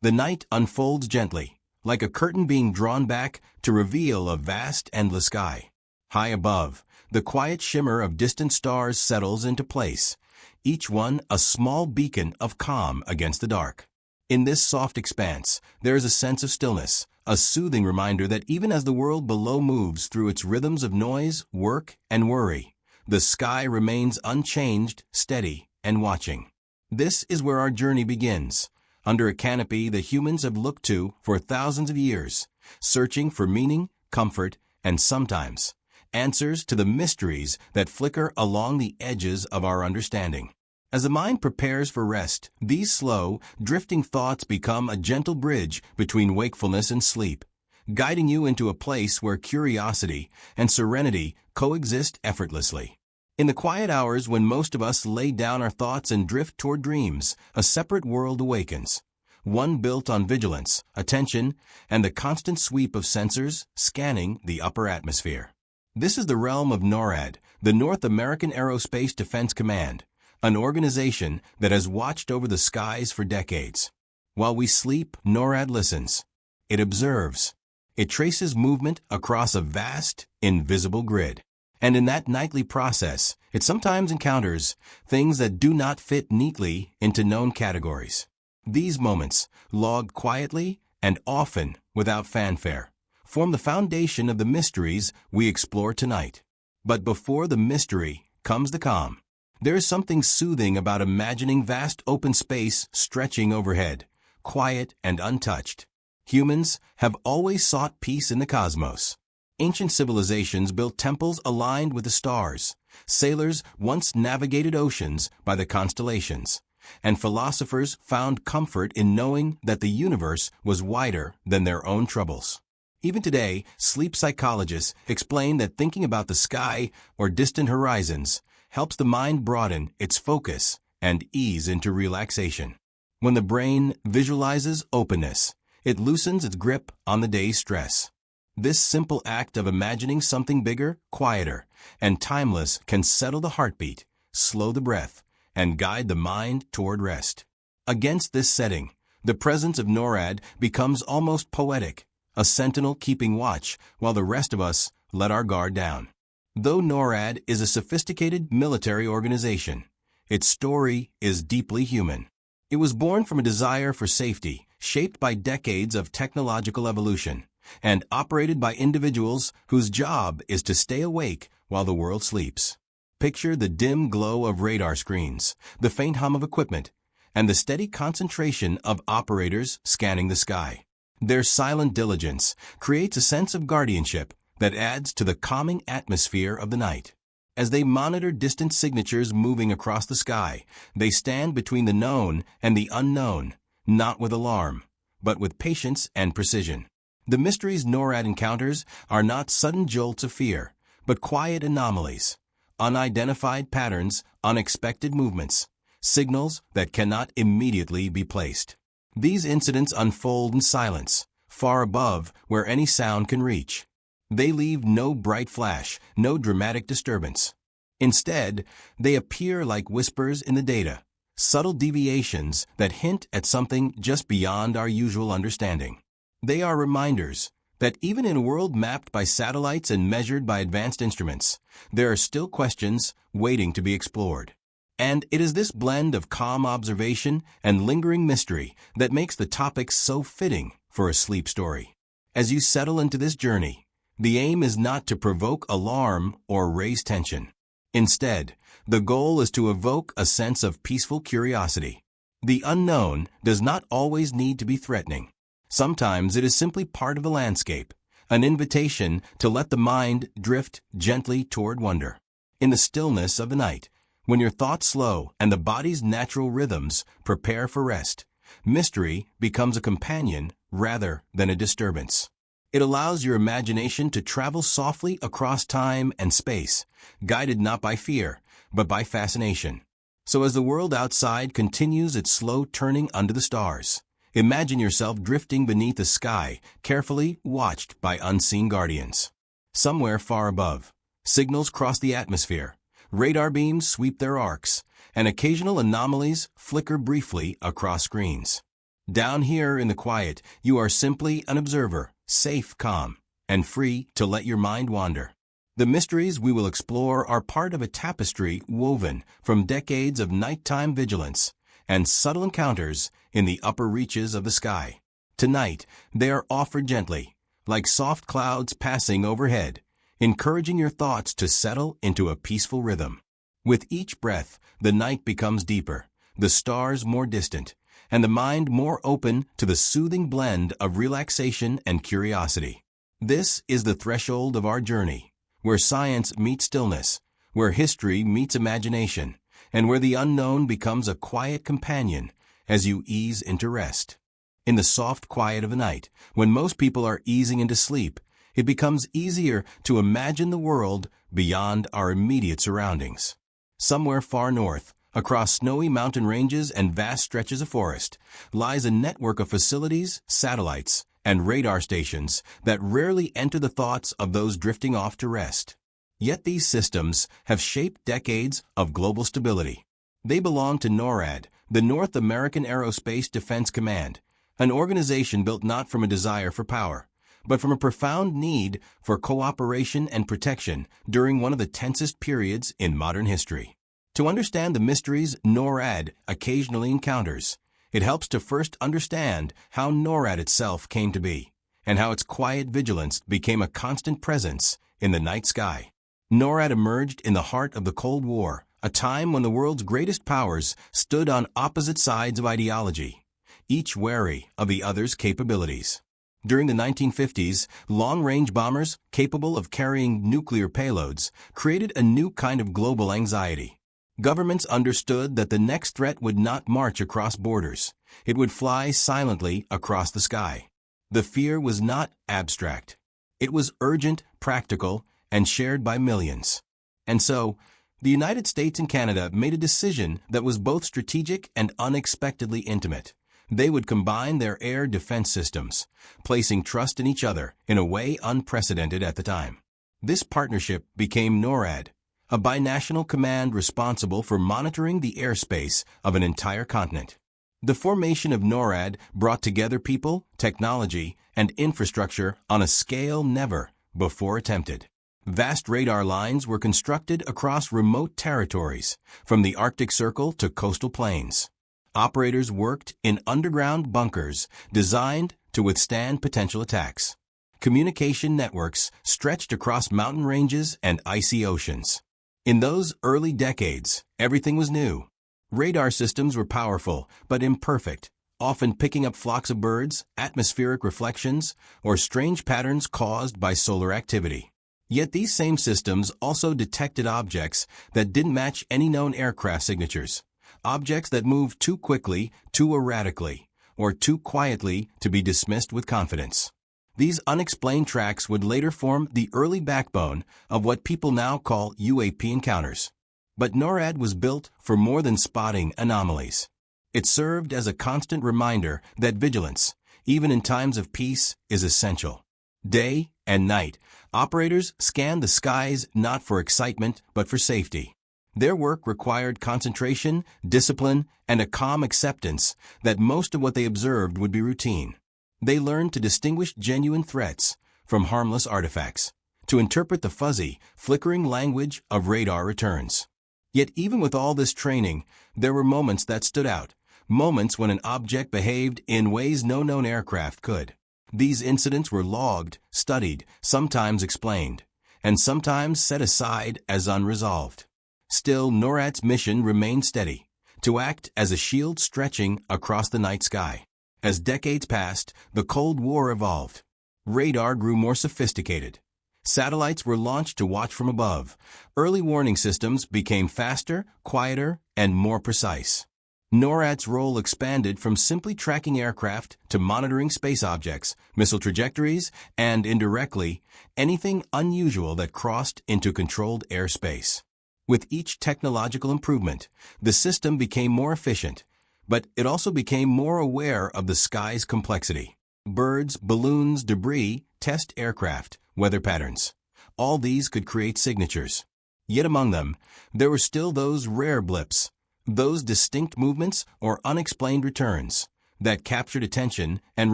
The night unfolds gently, like a curtain being drawn back to reveal a vast, endless sky. High above, the quiet shimmer of distant stars settles into place, each one a small beacon of calm against the dark. In this soft expanse, there is a sense of stillness, a soothing reminder that even as the world below moves through its rhythms of noise, work, and worry, the sky remains unchanged, steady, and watching. This is where our journey begins, under a canopy the humans have looked to for thousands of years, searching for meaning, comfort, and sometimes answers to the mysteries that flicker along the edges of our understanding. As the mind prepares for rest, these slow, drifting thoughts become a gentle bridge between wakefulness and sleep, guiding you into a place where curiosity and serenity coexist effortlessly. In the quiet hours when most of us lay down our thoughts and drift toward dreams, a separate world awakens, one built on vigilance, attention, and the constant sweep of sensors scanning the upper atmosphere. This is the realm of NORAD, the North American Aerospace Defense Command, an organization that has watched over the skies for decades. While we sleep, NORAD listens. It observes. It traces movement across a vast, invisible grid. And in that nightly process, it sometimes encounters things that do not fit neatly into known categories. These moments, logged quietly and often without fanfare, form the foundation of the mysteries we explore tonight. But before the mystery comes the calm. There is something soothing about imagining vast open space stretching overhead, quiet and untouched. Humans have always sought peace in the cosmos. Ancient civilizations built temples aligned with the stars. Sailors once navigated oceans by the constellations. And philosophers found comfort in knowing that the universe was wider than their own troubles. Even today, sleep psychologists explain that thinking about the sky or distant horizons helps the mind broaden its focus and ease into relaxation. When the brain visualizes openness, it loosens its grip on the day's stress. This simple act of imagining something bigger, quieter, and timeless can settle the heartbeat, slow the breath, and guide the mind toward rest. Against this setting, the presence of NORAD becomes almost poetic, a sentinel keeping watch while the rest of us let our guard down. Though NORAD is a sophisticated military organization, its story is deeply human. It was born from a desire for safety, shaped by decades of technological evolution, and operated by individuals whose job is to stay awake while the world sleeps. Picture the dim glow of radar screens, the faint hum of equipment, and the steady concentration of operators scanning the sky. Their silent diligence creates a sense of guardianship that adds to the calming atmosphere of the night. As they monitor distant signatures moving across the sky, they stand between the known and the unknown, not with alarm, but with patience and precision. The mysteries NORAD encounters are not sudden jolts of fear, but quiet anomalies, unidentified patterns, unexpected movements, signals that cannot immediately be placed. These incidents unfold in silence, far above where any sound can reach. They leave no bright flash, no dramatic disturbance. Instead, they appear like whispers in the data, subtle deviations that hint at something just beyond our usual understanding. They are reminders that even in a world mapped by satellites and measured by advanced instruments, there are still questions waiting to be explored. And it is this blend of calm observation and lingering mystery that makes the topic so fitting for a sleep story. As you settle into this journey, the aim is not to provoke alarm or raise tension. Instead, the goal is to evoke a sense of peaceful curiosity. The unknown does not always need to be threatening. Sometimes it is simply part of the landscape, an invitation to let the mind drift gently toward wonder. In the stillness of the night, when your thoughts slow and the body's natural rhythms prepare for rest, mystery becomes a companion rather than a disturbance. It allows your imagination to travel softly across time and space, guided not by fear, but by fascination. So as the world outside continues its slow turning under the stars, imagine yourself drifting beneath a sky carefully watched by unseen guardians. Somewhere far above, signals cross the atmosphere, radar beams sweep their arcs, and occasional anomalies flicker briefly across screens. Down here in the quiet, you are simply an observer, safe, calm, and free to let your mind wander. The mysteries we will explore are part of a tapestry woven from decades of nighttime vigilance and subtle encounters in the upper reaches of the sky. Tonight, they are offered gently, like soft clouds passing overhead, encouraging your thoughts to settle into a peaceful rhythm. With each breath, the night becomes deeper, the stars more distant, and the mind more open to the soothing blend of relaxation and curiosity. This is the threshold of our journey, where science meets stillness, where history meets imagination, and where the unknown becomes a quiet companion as you ease into rest. In the soft quiet of the night, when most people are easing into sleep, it becomes easier to imagine the world beyond our immediate surroundings. Somewhere far north, across snowy mountain ranges and vast stretches of forest, lies a network of facilities, satellites, and radar stations that rarely enter the thoughts of those drifting off to rest. Yet these systems have shaped decades of global stability. They belong to NORAD, the North American Aerospace Defense Command, an organization built not from a desire for power, but from a profound need for cooperation and protection during one of the tensest periods in modern history. To understand the mysteries NORAD occasionally encounters, it helps to first understand how NORAD itself came to be, and how its quiet vigilance became a constant presence in the night sky. NORAD emerged in the heart of the Cold War, a time when the world's greatest powers stood on opposite sides of ideology, each wary of the other's capabilities. During the 1950s, long-range bombers capable of carrying nuclear payloads created a new kind of global anxiety. Governments understood that the next threat would not march across borders. It would fly silently across the sky. The fear was not abstract. It was urgent, practical, and shared by millions. And so, the United States and Canada made a decision that was both strategic and unexpectedly intimate. They would combine their air defense systems, placing trust in each other in a way unprecedented at the time. This partnership became NORAD, a binational command responsible for monitoring the airspace of an entire continent. The formation of NORAD brought together people, technology, and infrastructure on a scale never before attempted. Vast radar lines were constructed across remote territories, from the Arctic Circle to coastal plains. Operators worked in underground bunkers designed to withstand potential attacks. Communication networks stretched across mountain ranges and icy oceans. In those early decades, everything was new. Radar systems were powerful but imperfect, often picking up flocks of birds, atmospheric reflections, or strange patterns caused by solar activity. Yet these same systems also detected objects that didn't match any known aircraft signatures. Objects that moved too quickly, too erratically, or too quietly to be dismissed with confidence. These unexplained tracks would later form the early backbone of what people now call UAP encounters. But NORAD was built for more than spotting anomalies. It served as a constant reminder that vigilance, even in times of peace, is essential. Day and night, operators scanned the skies not for excitement but for safety. Their work required concentration, discipline, and a calm acceptance that most of what they observed would be routine. They learned to distinguish genuine threats from harmless artifacts, to interpret the fuzzy, flickering language of radar returns. Yet even with all this training, there were moments that stood out, moments when an object behaved in ways no known aircraft could. These incidents were logged, studied, sometimes explained, and sometimes set aside as unresolved. Still, NORAD's mission remained steady, to act as a shield stretching across the night sky. As decades passed, the Cold War evolved. Radar grew more sophisticated. Satellites were launched to watch from above. Early warning systems became faster, quieter, and more precise. NORAD's role expanded from simply tracking aircraft to monitoring space objects, missile trajectories, and, indirectly, anything unusual that crossed into controlled airspace. With each technological improvement, the system became more efficient, but it also became more aware of the sky's complexity. Birds, balloons, debris, test aircraft, weather patterns. All these could create signatures. Yet among them, there were still those rare blips, those distinct movements or unexplained returns, that captured attention and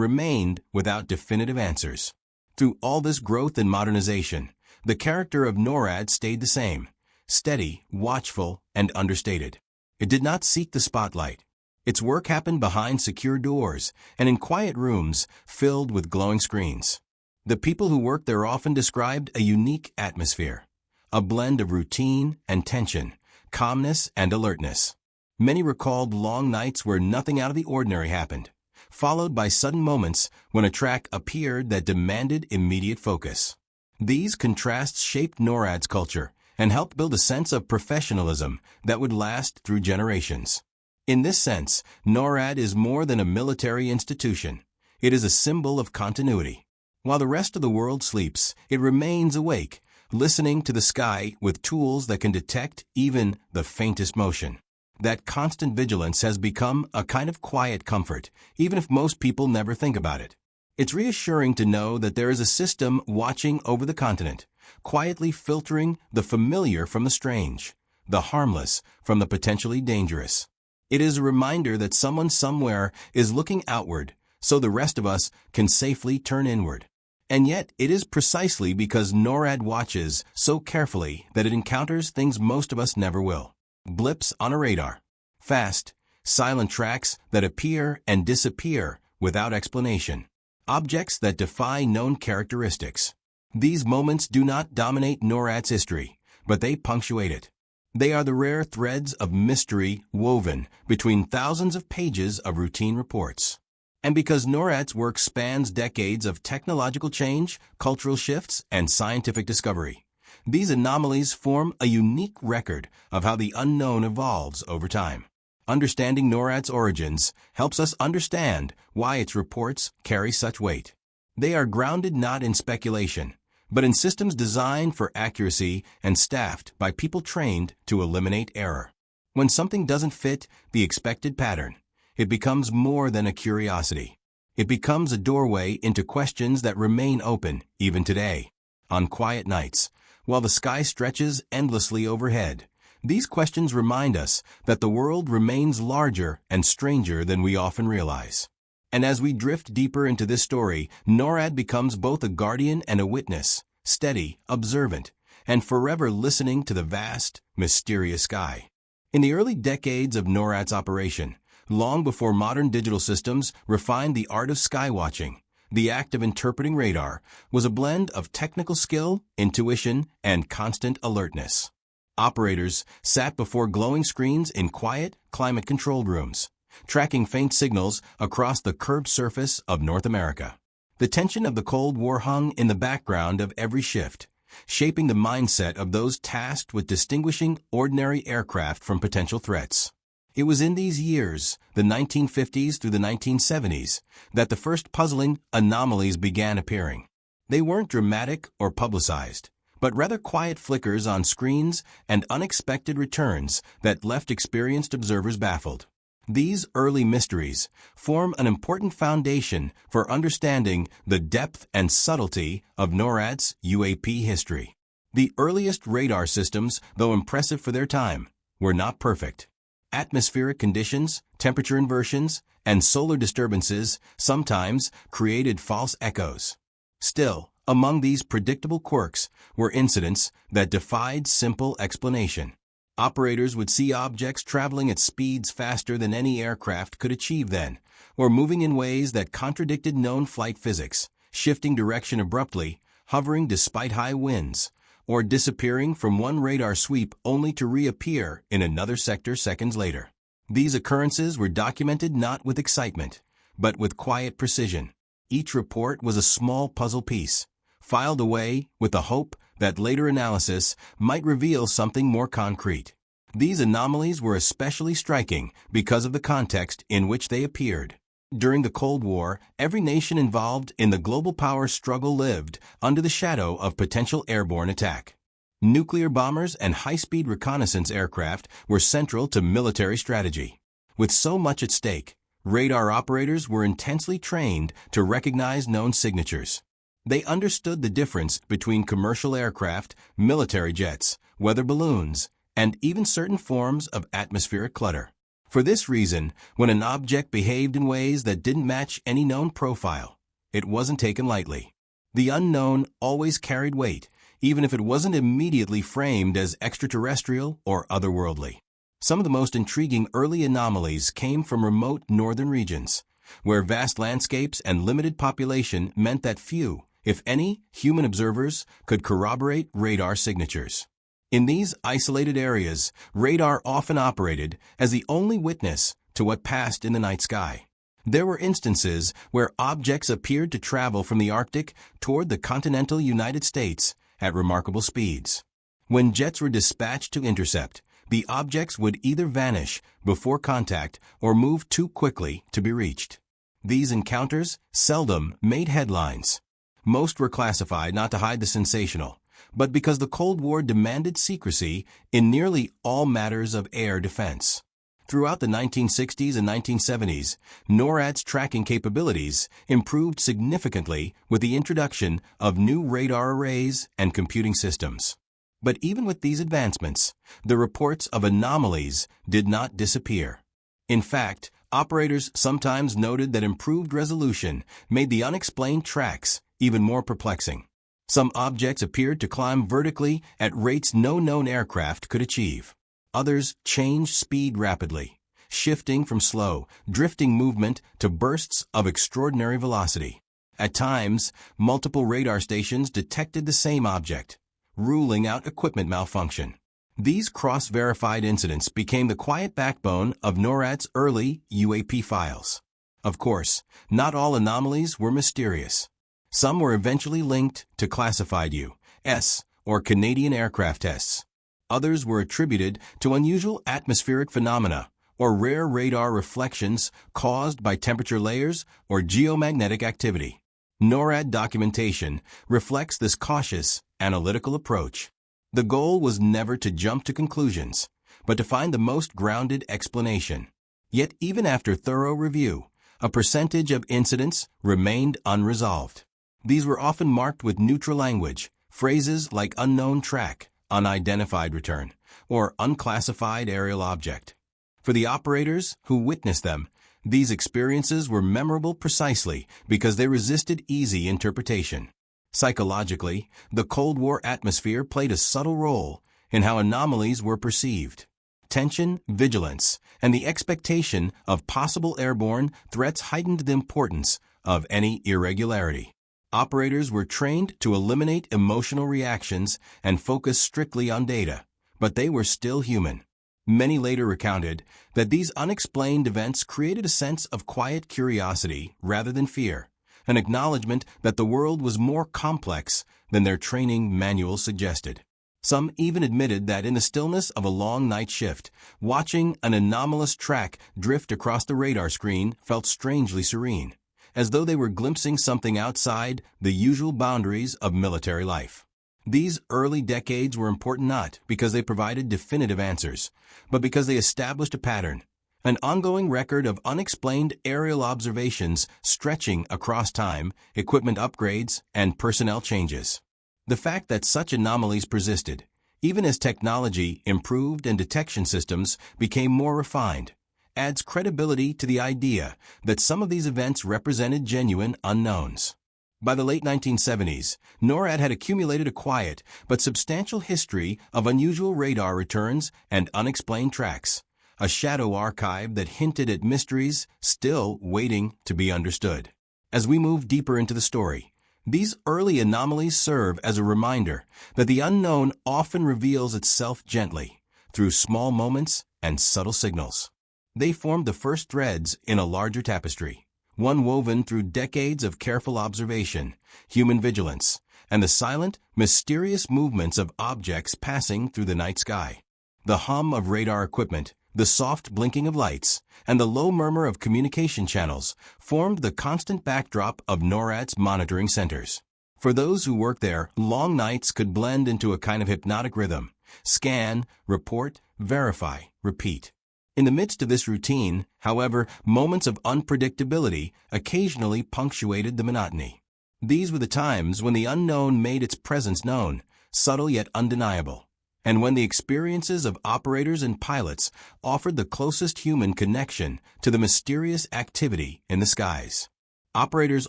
remained without definitive answers. Through all this growth and modernization, the character of NORAD stayed the same: steady, watchful, and understated. It did not seek the spotlight. Its work happened behind secure doors and in quiet rooms filled with glowing screens. The people who worked there often described a unique atmosphere, a blend of routine and tension, calmness and alertness. Many recalled long nights where nothing out of the ordinary happened, followed by sudden moments when a track appeared that demanded immediate focus. These contrasts shaped NORAD's culture and helped build a sense of professionalism that would last through generations. In this sense, NORAD is more than a military institution. It is a symbol of continuity. While the rest of the world sleeps, it remains awake, listening to the sky with tools that can detect even the faintest motion. That constant vigilance has become a kind of quiet comfort, even if most people never think about it. It's reassuring to know that there is a system watching over the continent, quietly filtering the familiar from the strange, the harmless from the potentially dangerous. It is a reminder that someone somewhere is looking outward, so the rest of us can safely turn inward. And yet, it is precisely because NORAD watches so carefully that it encounters things most of us never will. Blips on a radar. Fast, silent tracks that appear and disappear without explanation. Objects that defy known characteristics. These moments do not dominate NORAD's history, but they punctuate it. They are the rare threads of mystery woven between thousands of pages of routine reports. And because NORAD's work spans decades of technological change, cultural shifts, and scientific discovery, these anomalies form a unique record of how the unknown evolves over time. Understanding NORAD's origins helps us understand why its reports carry such weight. They are grounded not in speculation, but in systems designed for accuracy and staffed by people trained to eliminate error. When something doesn't fit the expected pattern, it becomes more than a curiosity. It becomes a doorway into questions that remain open even today. On quiet nights, while the sky stretches endlessly overhead, these questions remind us that the world remains larger and stranger than we often realize. And as we drift deeper into this story, NORAD becomes both a guardian and a witness, steady, observant, and forever listening to the vast, mysterious sky. In the early decades of NORAD's operation, long before modern digital systems refined the art of skywatching, the act of interpreting radar was a blend of technical skill, intuition, and constant alertness. Operators sat before glowing screens in quiet, climate-controlled rooms, tracking faint signals across the curved surface of North America. The tension of the Cold War hung in the background of every shift, shaping the mindset of those tasked with distinguishing ordinary aircraft from potential threats. It was in these years, the 1950s through the 1970s, that the first puzzling anomalies began appearing. They weren't dramatic or publicized, but rather quiet flickers on screens and unexpected returns that left experienced observers baffled. These early mysteries form an important foundation for understanding the depth and subtlety of NORAD's UAP history. The earliest radar systems, though impressive for their time, were not perfect. Atmospheric conditions, temperature inversions, and solar disturbances sometimes created false echoes. Still, among these predictable quirks were incidents that defied simple explanation. Operators would see objects traveling at speeds faster than any aircraft could achieve then, or moving in ways that contradicted known flight physics, shifting direction abruptly, hovering despite high winds, or disappearing from one radar sweep only to reappear in another sector seconds later. These occurrences were documented not with excitement, but with quiet precision. Each report was a small puzzle piece, filed away with the hope that later analysis might reveal something more concrete. These anomalies were especially striking because of the context in which they appeared. During the Cold War, every nation involved in the global power struggle lived under the shadow of potential airborne attack. Nuclear bombers and high-speed reconnaissance aircraft were central to military strategy. With so much at stake, radar operators were intensely trained to recognize known signatures. They understood the difference between commercial aircraft, military jets, weather balloons, and even certain forms of atmospheric clutter. For this reason, when an object behaved in ways that didn't match any known profile, it wasn't taken lightly. The unknown always carried weight, even if it wasn't immediately framed as extraterrestrial or otherworldly. Some of the most intriguing early anomalies came from remote northern regions, where vast landscapes and limited population meant that few, if any, human observers could corroborate radar signatures. In these isolated areas, radar often operated as the only witness to what passed in the night sky. There were instances where objects appeared to travel from the Arctic toward the continental United States at remarkable speeds. When jets were dispatched to intercept, the objects would either vanish before contact or move too quickly to be reached. These encounters seldom made headlines. Most were classified not to hide the sensational, but because the Cold War demanded secrecy in nearly all matters of air defense. Throughout the 1960s and 1970s, NORAD's tracking capabilities improved significantly with the introduction of new radar arrays and computing systems. But even with these advancements, the reports of anomalies did not disappear. In fact, operators sometimes noted that improved resolution made the unexplained tracks even more perplexing. Some objects appeared to climb vertically at rates no known aircraft could achieve. Others changed speed rapidly, shifting from slow, drifting movement to bursts of extraordinary velocity. At times, multiple radar stations detected the same object, ruling out equipment malfunction. These cross-verified incidents became the quiet backbone of NORAD's early UAP files. Of course, not all anomalies were mysterious. Some were eventually linked to classified U.S. or Canadian aircraft tests. Others were attributed to unusual atmospheric phenomena or rare radar reflections caused by temperature layers or geomagnetic activity. NORAD documentation reflects this cautious, analytical approach. The goal was never to jump to conclusions, but to find the most grounded explanation. Yet even after thorough review, a percentage of incidents remained unresolved. These were often marked with neutral language, phrases like unknown track, unidentified return, or unclassified aerial object. For the operators who witnessed them, these experiences were memorable precisely because they resisted easy interpretation. Psychologically, the Cold War atmosphere played a subtle role in how anomalies were perceived. Tension, vigilance, and the expectation of possible airborne threats heightened the importance of any irregularity. Operators were trained to eliminate emotional reactions and focus strictly on data, but they were still human. Many later recounted that these unexplained events created a sense of quiet curiosity rather than fear, an acknowledgement that the world was more complex than their training manuals suggested. Some even admitted that in the stillness of a long night shift, watching an anomalous track drift across the radar screen felt strangely serene, as though they were glimpsing something outside the usual boundaries of military life. These early decades were important not because they provided definitive answers, but because they established a pattern, an ongoing record of unexplained aerial observations stretching across time, equipment upgrades, and personnel changes. The fact that such anomalies persisted, even as technology improved and detection systems became more refined, adds credibility to the idea that some of these events represented genuine unknowns. By the late 1970s, NORAD had accumulated a quiet but substantial history of unusual radar returns and unexplained tracks, a shadow archive that hinted at mysteries still waiting to be understood. As we move deeper into the story, these early anomalies serve as a reminder that the unknown often reveals itself gently, through small moments and subtle signals. They formed the first threads in a larger tapestry, one woven through decades of careful observation, human vigilance, and the silent, mysterious movements of objects passing through the night sky. The hum of radar equipment, the soft blinking of lights, and the low murmur of communication channels formed the constant backdrop of NORAD's monitoring centers. For those who worked there, long nights could blend into a kind of hypnotic rhythm: scan, report, verify, repeat. In the midst of this routine, however, moments of unpredictability occasionally punctuated the monotony. These were the times when the unknown made its presence known, subtle yet undeniable. and when the experiences of operators and pilots offered the closest human connection to the mysterious activity in the skies. Operators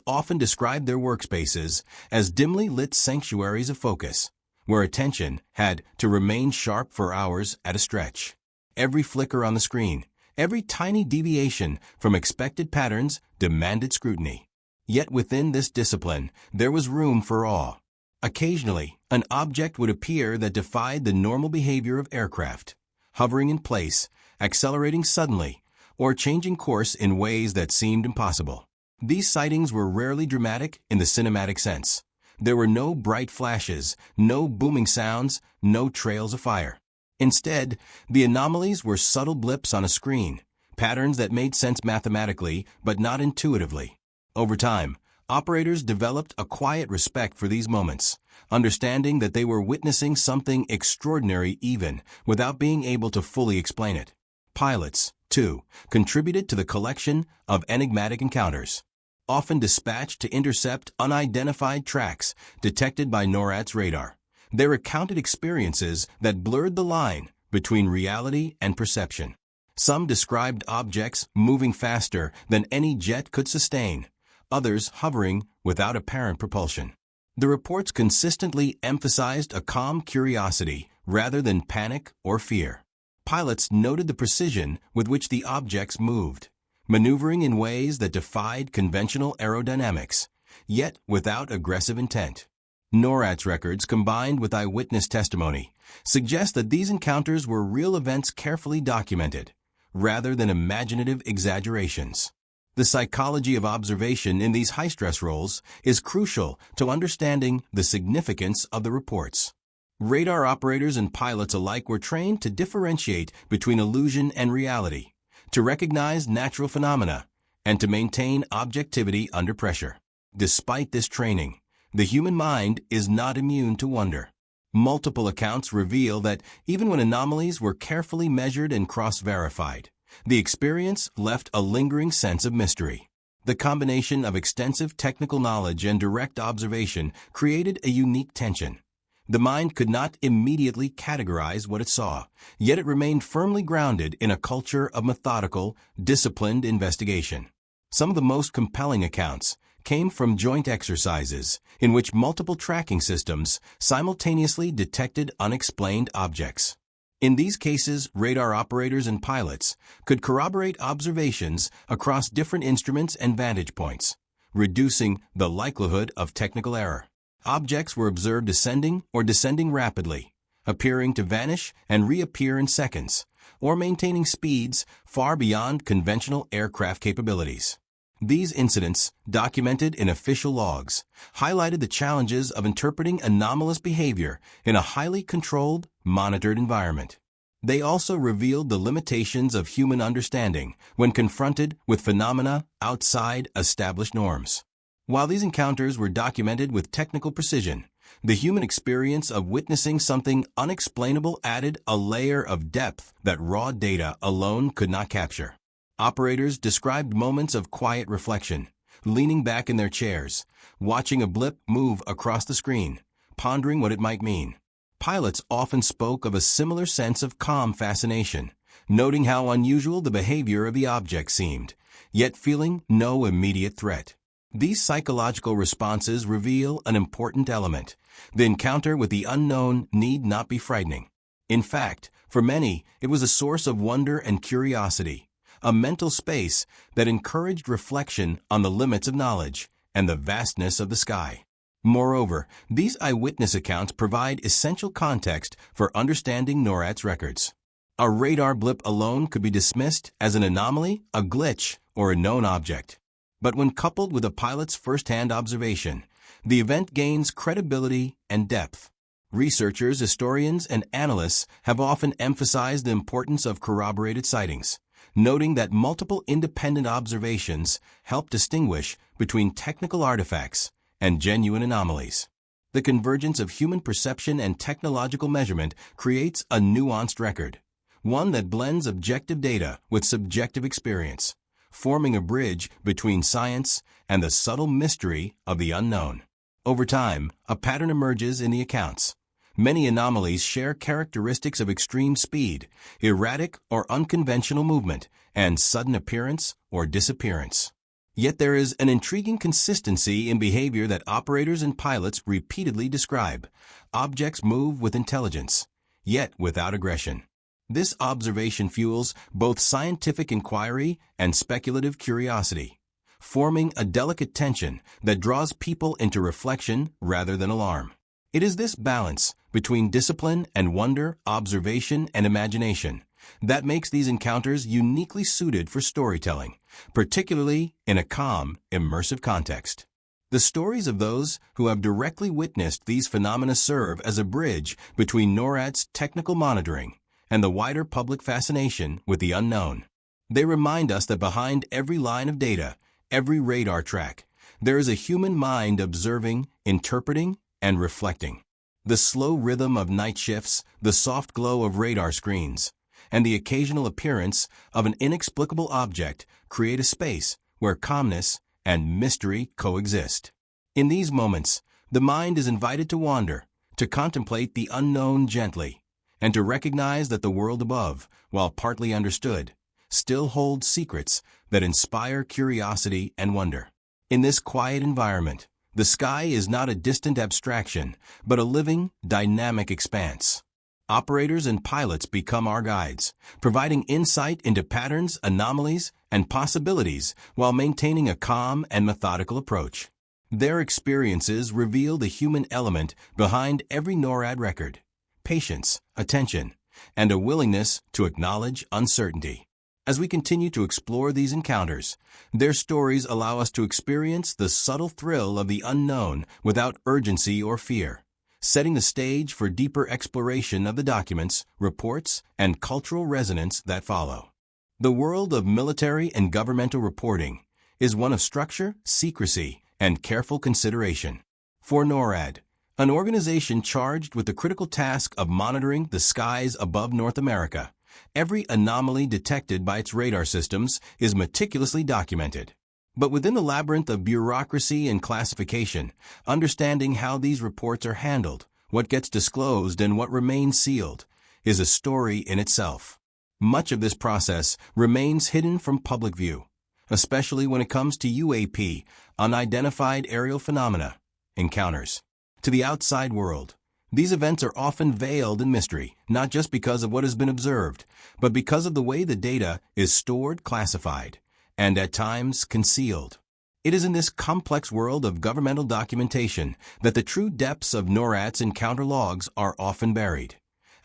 often described their workspaces as dimly lit sanctuaries of focus, where attention had to remain sharp for hours at a stretch. Every flicker on the screen, every tiny deviation from expected patterns demanded scrutiny. Yet within this discipline, there was room for awe. Occasionally, an object would appear that defied the normal behavior of aircraft, hovering in place, accelerating suddenly, or changing course in ways that seemed impossible. These sightings were rarely dramatic in the cinematic sense. There were no bright flashes, no booming sounds, no trails of fire. Instead, the anomalies were subtle blips on a screen, patterns that made sense mathematically but not intuitively. Over time, operators developed a quiet respect for these moments, understanding that they were witnessing something extraordinary even without being able to fully explain it. Pilots, too, contributed to the collection of enigmatic encounters, often dispatched to intercept unidentified tracks detected by NORAD's radar. They recounted experiences that blurred the line between reality and perception. Some described objects moving faster than any jet could sustain, others hovering without apparent propulsion. The reports consistently emphasized a calm curiosity rather than panic or fear. Pilots noted the precision with which the objects moved, maneuvering in ways that defied conventional aerodynamics, yet without aggressive intent. NORAD's records, combined with eyewitness testimony, suggest that these encounters were real events carefully documented, rather than imaginative exaggerations. The psychology of observation in these high-stress roles is crucial to understanding the significance of the reports. Radar operators and pilots alike were trained to differentiate between illusion and reality, to recognize natural phenomena, and to maintain objectivity under pressure. Despite this training, the human mind is not immune to wonder. Multiple accounts reveal that even when anomalies were carefully measured and cross-verified, the experience left a lingering sense of mystery. The combination of extensive technical knowledge and direct observation created a unique tension. The mind could not immediately categorize what it saw, yet it remained firmly grounded in a culture of methodical, disciplined investigation. Some of the most compelling accounts came from joint exercises in which multiple tracking systems simultaneously detected unexplained objects. In these cases, radar operators and pilots could corroborate observations across different instruments and vantage points, reducing the likelihood of technical error. Objects were observed ascending or descending rapidly, appearing to vanish and reappear in seconds, or maintaining speeds far beyond conventional aircraft capabilities. These incidents, documented in official logs, highlighted the challenges of interpreting anomalous behavior in a highly controlled, monitored environment. They also revealed the limitations of human understanding when confronted with phenomena outside established norms. While these encounters were documented with technical precision, the human experience of witnessing something unexplainable added a layer of depth that raw data alone could not capture. Operators described moments of quiet reflection, leaning back in their chairs, watching a blip move across the screen, pondering what it might mean. Pilots often spoke of a similar sense of calm fascination, noting how unusual the behavior of the object seemed, yet feeling no immediate threat. These psychological responses reveal an important element. The encounter with the unknown need not be frightening. In fact, for many, it was a source of wonder and curiosity, a mental space that encouraged reflection on the limits of knowledge and the vastness of the sky. Moreover, these eyewitness accounts provide essential context for understanding NORAD's records. A radar blip alone could be dismissed as an anomaly, a glitch, or a known object. But when coupled with a pilot's first-hand observation, the event gains credibility and depth. Researchers, historians, and analysts have often emphasized the importance of corroborated sightings, noting that multiple independent observations help distinguish between technical artifacts and genuine anomalies. The convergence of human perception and technological measurement creates a nuanced record, one that blends objective data with subjective experience, forming a bridge between science and the subtle mystery of the unknown. Over time, a pattern emerges in the accounts. Many anomalies share characteristics of extreme speed, erratic or unconventional movement, and sudden appearance or disappearance. Yet there is an intriguing consistency in behavior that operators and pilots repeatedly describe. Objects move with intelligence, yet without aggression. This observation fuels both scientific inquiry and speculative curiosity, forming a delicate tension that draws people into reflection rather than alarm. It is this balance between discipline and wonder, observation and imagination, that makes these encounters uniquely suited for storytelling, particularly in a calm, immersive context. The stories of those who have directly witnessed these phenomena serve as a bridge between NORAD's technical monitoring and the wider public fascination with the unknown. They remind us that behind every line of data, every radar track, there is a human mind observing, interpreting, and reflecting. The slow rhythm of night shifts, the soft glow of radar screens, and the occasional appearance of an inexplicable object create a space where calmness and mystery coexist. In these moments, the mind is invited to wander, to contemplate the unknown gently, and to recognize that the world above, while partly understood, still holds secrets that inspire curiosity and wonder. In this quiet environment, the sky is not a distant abstraction, but a living, dynamic expanse. Operators and pilots become our guides, providing insight into patterns, anomalies, and possibilities while maintaining a calm and methodical approach. Their experiences reveal the human element behind every NORAD record: patience, attention, and a willingness to acknowledge uncertainty. As we continue to explore these encounters, their stories allow us to experience the subtle thrill of the unknown without urgency or fear, setting the stage for deeper exploration of the documents, reports, and cultural resonance that follow. The world of military and governmental reporting is one of structure, secrecy, and careful consideration. For NORAD, an organization charged with the critical task of monitoring the skies above North America, every anomaly detected by its radar systems is meticulously documented. But within the labyrinth of bureaucracy and classification, understanding how these reports are handled, what gets disclosed and what remains sealed, is a story in itself. Much of this process remains hidden from public view, especially when it comes to UAP, unidentified aerial phenomena, encounters. To the outside world, these events are often veiled in mystery, not just because of what has been observed, but because of the way the data is stored, classified, and at times concealed. It is in this complex world of governmental documentation that the true depths of NORAD's encounter logs are often buried,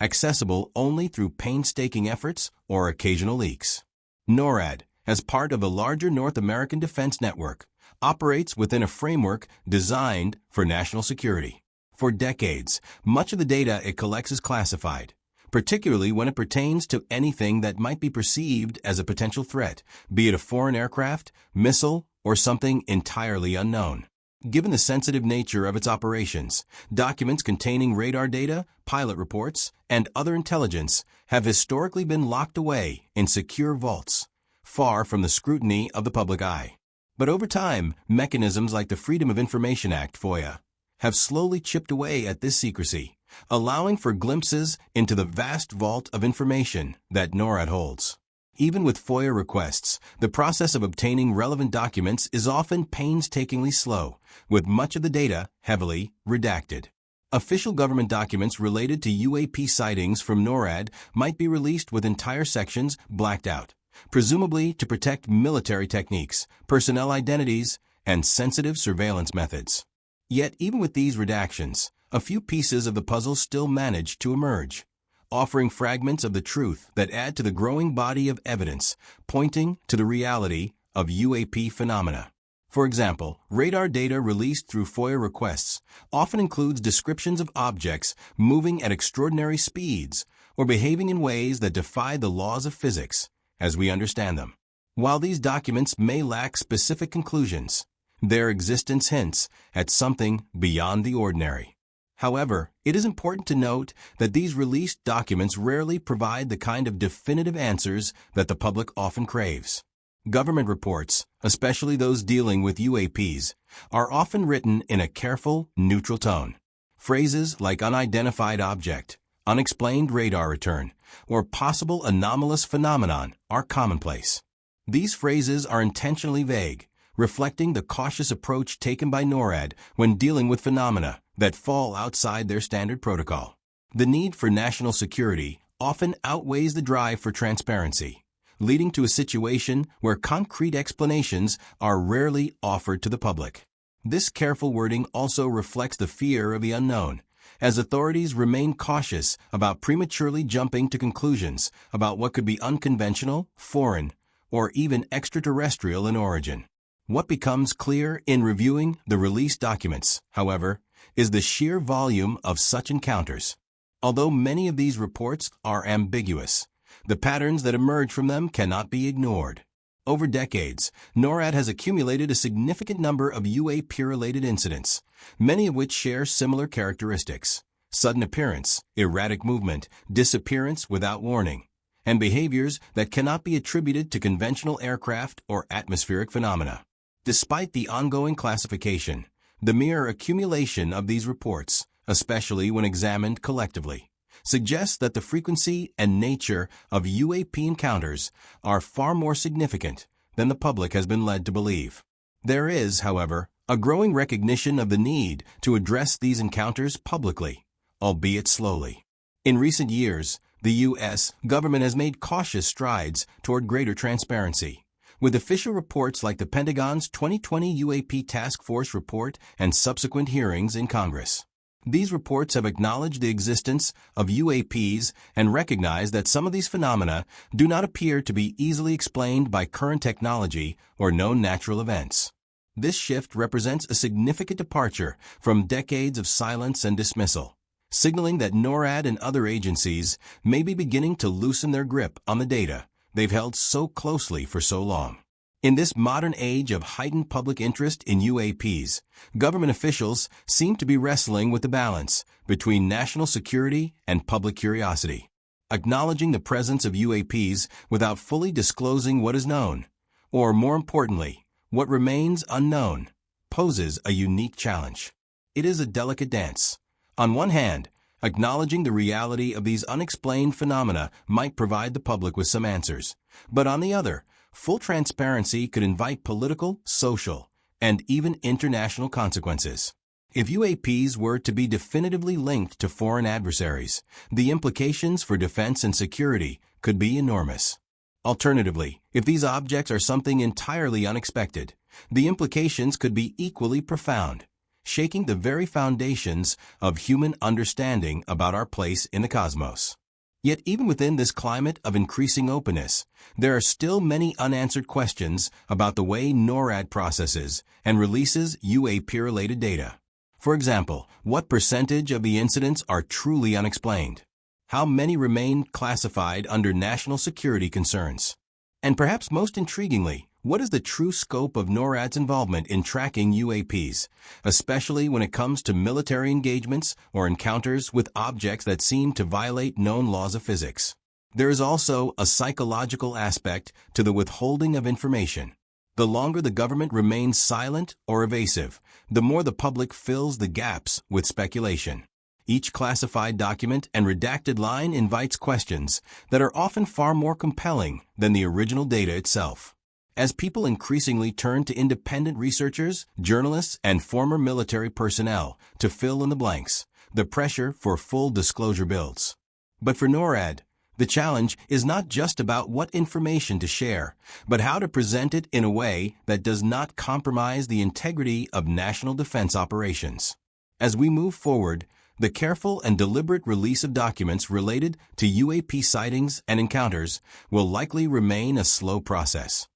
accessible only through painstaking efforts or occasional leaks. NORAD, as part of a larger North American defense network, operates within a framework designed for national security. For decades, much of the data it collects is classified, particularly when it pertains to anything that might be perceived as a potential threat, be it a foreign aircraft, missile, or something entirely unknown. Given the sensitive nature of its operations, documents containing radar data, pilot reports, and other intelligence have historically been locked away in secure vaults, far from the scrutiny of the public eye. But over time, mechanisms like the Freedom of Information Act, FOIA, have slowly chipped away at this secrecy, allowing for glimpses into the vast vault of information that NORAD holds. Even with FOIA requests, the process of obtaining relevant documents is often painstakingly slow, with much of the data heavily redacted. Official government documents related to UAP sightings from NORAD might be released with entire sections blacked out, presumably to protect military techniques, personnel identities, and sensitive surveillance methods. Yet even with these redactions, a few pieces of the puzzle still manage to emerge, offering fragments of the truth that add to the growing body of evidence pointing to the reality of UAP phenomena. For example, radar data released through FOIA requests often includes descriptions of objects moving at extraordinary speeds or behaving in ways that defy the laws of physics as we understand them. While these documents may lack specific conclusions, their existence hints at something beyond the ordinary. However, it is important to note that these released documents rarely provide the kind of definitive answers that the public often craves. Government reports, especially those dealing with UAPs, are often written in a careful, neutral tone, Phrases like unidentified object, unexplained radar return, or possible anomalous phenomenon are commonplace. These phrases are intentionally vague, reflecting the cautious approach taken by NORAD when dealing with phenomena that fall outside their standard protocol. The need for national security often outweighs the drive for transparency, leading to a situation where concrete explanations are rarely offered to the public. This careful wording also reflects the fear of the unknown, as authorities remain cautious about prematurely jumping to conclusions about what could be unconventional, foreign, or even extraterrestrial in origin. What becomes clear in reviewing the released documents, however, is the sheer volume of such encounters. Although many of these reports are ambiguous, the patterns that emerge from them cannot be ignored. Over decades, NORAD has accumulated a significant number of UAP-related incidents, many of which share similar characteristics: sudden appearance, erratic movement, disappearance without warning, and behaviors that cannot be attributed to conventional aircraft or atmospheric phenomena. Despite the ongoing classification, the mere accumulation of these reports, especially when examined collectively, suggests that the frequency and nature of UAP encounters are far more significant than the public has been led to believe. There is, however, a growing recognition of the need to address these encounters publicly, albeit slowly. In recent years, the U.S. government has made cautious strides toward greater transparency, with official reports like the Pentagon's 2020 UAP Task Force report and subsequent hearings in Congress. These reports have acknowledged the existence of UAPs and recognized that some of these phenomena do not appear to be easily explained by current technology or known natural events. This shift represents a significant departure from decades of silence and dismissal, signaling that NORAD and other agencies may be beginning to loosen their grip on the data they've held so closely for so long. In this modern age of heightened public interest in UAPs, government officials seem to be wrestling with the balance between national security and public curiosity. Acknowledging the presence of UAPs without fully disclosing what is known, or more importantly, what remains unknown, poses a unique challenge. It is a delicate dance. On one hand, acknowledging the reality of these unexplained phenomena might provide the public with some answers, but on the other, full transparency could invite political, social, and even international consequences. If UAPs were to be definitively linked to foreign adversaries, the implications for defense and security could be enormous. Alternatively, if these objects are something entirely unexpected, the implications could be equally profound, shaking the very foundations of human understanding about our place in the cosmos. Yet even within this climate of increasing openness, there are still many unanswered questions about the way NORAD processes and releases UAP-related data. For example, what percentage of the incidents are truly unexplained? How many remain classified under national security concerns? And perhaps most intriguingly, what is the true scope of NORAD's involvement in tracking UAPs, especially when it comes to military engagements or encounters with objects that seem to violate known laws of physics? There is also a psychological aspect to the withholding of information. The longer the government remains silent or evasive, the more the public fills the gaps with speculation. Each classified document and redacted line invites questions that are often far more compelling than the original data itself. As people increasingly turn to independent researchers, journalists, and former military personnel to fill in the blanks, the pressure for full disclosure builds. But for NORAD, the challenge is not just about what information to share, but how to present it in a way that does not compromise the integrity of national defense operations. As we move forward, the careful and deliberate release of documents related to UAP sightings and encounters will likely remain a slow process.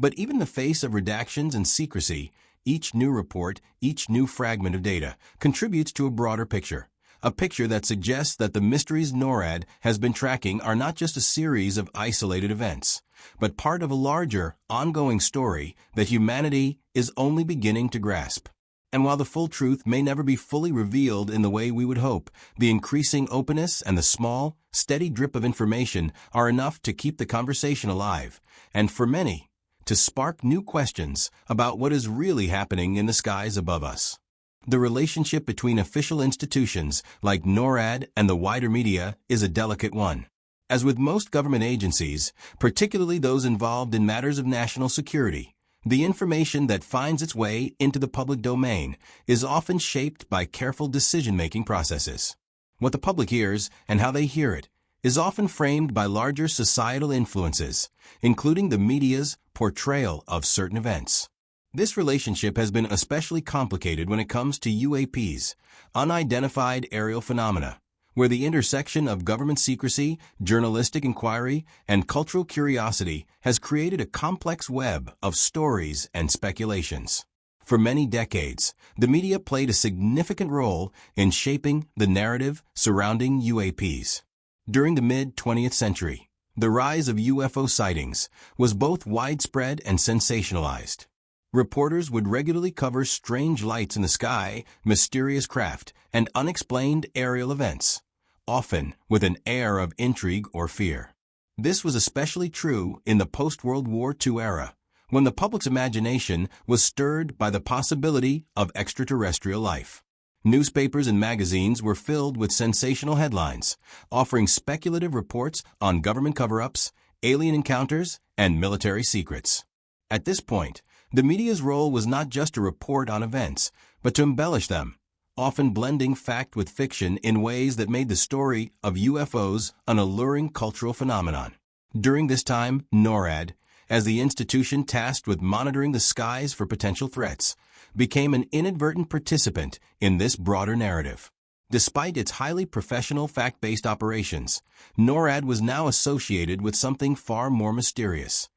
But even in the face of redactions and secrecy, each new report, each new fragment of data contributes to a broader picture, a picture that suggests that the mysteries NORAD has been tracking are not just a series of isolated events, but part of a larger, ongoing story that humanity is only beginning to grasp. And while the full truth may never be fully revealed in the way we would hope, the increasing openness and the small, steady drip of information are enough to keep the conversation alive, and for many, to spark new questions about what is really happening in the skies above us. The relationship between official institutions like NORAD and the wider media is a delicate one. As with most government agencies, particularly those involved in matters of national security, the information that finds its way into the public domain is often shaped by careful decision-making processes. What the public hears and how they hear it is often framed by larger societal influences, including the media's portrayal of certain events. This relationship has been especially complicated when it comes to UAPs, unidentified aerial phenomena, where the intersection of government secrecy, journalistic inquiry, and cultural curiosity has created a complex web of stories and speculations. For many decades, the media played a significant role in shaping the narrative surrounding UAPs. During the mid-20th century, the rise of UFO sightings was both widespread and sensationalized. Reporters would regularly cover strange lights in the sky, mysterious craft, and unexplained aerial events, often with an air of intrigue or fear. This was especially true in the post-World War II era, when the public's imagination was stirred by the possibility of extraterrestrial life. Newspapers and magazines were filled with sensational headlines, offering speculative reports on government cover-ups, alien encounters, and military secrets. At this point, the media's role was not just to report on events, but to embellish them, often blending fact with fiction in ways that made the story of UFOs an alluring cultural phenomenon. During this time, NORAD, as the institution tasked with monitoring the skies for potential threats, became an inadvertent participant in this broader narrative. Despite its highly professional fact-based operations, NORAD was now associated with something far more mysterious: